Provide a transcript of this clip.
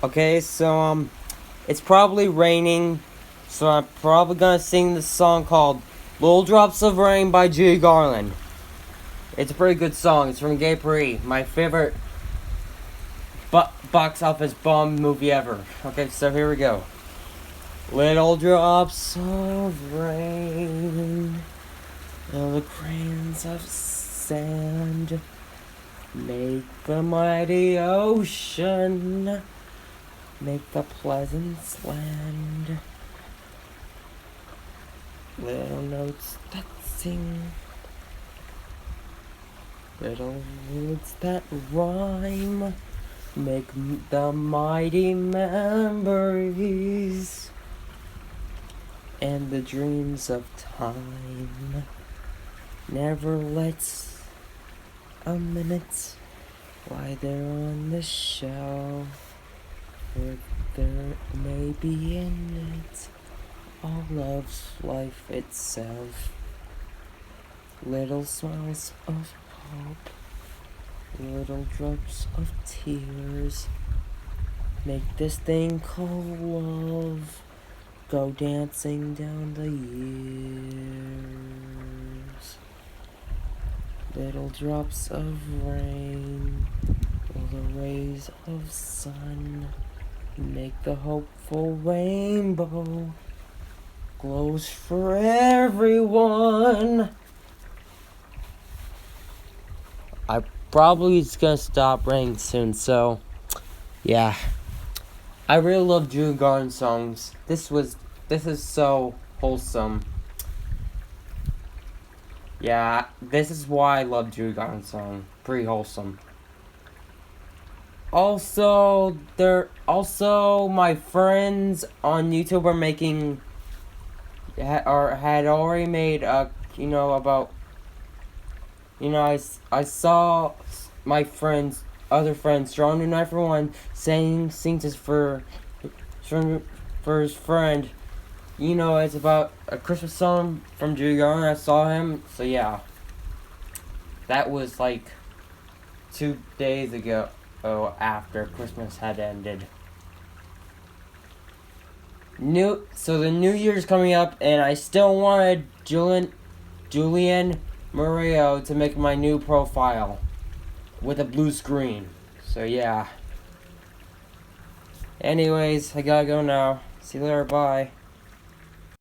Okay, so it's probably raining, so I'm probably gonna sing this song called "Little Drops of Rain" by Judy Garland. It's a pretty good song. It's from Gay Paris, my favorite box office bomb movie ever. Okay, so here we go. Little drops of rain, little grains of sand, make the mighty ocean, make the pleasant land. Little notes that sing, little words that rhyme, make the mighty memories and the dreams of time. Never let a minute lie there on the shelf, for there may be in it all love's life itself. Little smiles of hope, little drops of tears, make this thing called love go dancing down the years. Little drops of rain, little rays of sun, make the hopeful rainbow glows for everyone. I probably is gonna stop raining soon, so yeah. I really love Judy Garland songs. This is so wholesome. Yeah, this is why I love Judy Garland song. Pretty wholesome. Also, my friends on YouTube are making had already made about I saw my other friends, Strong Unite for One, sings this for his friend. It's about a Christmas song from Judy Garland. I saw him, so yeah. That was like 2 days ago, after Christmas had ended. So the New Year's coming up, and I still wanted Julian Mario to make my new profile with a blue screen. So yeah. Anyways, I gotta go now. See you later, bye.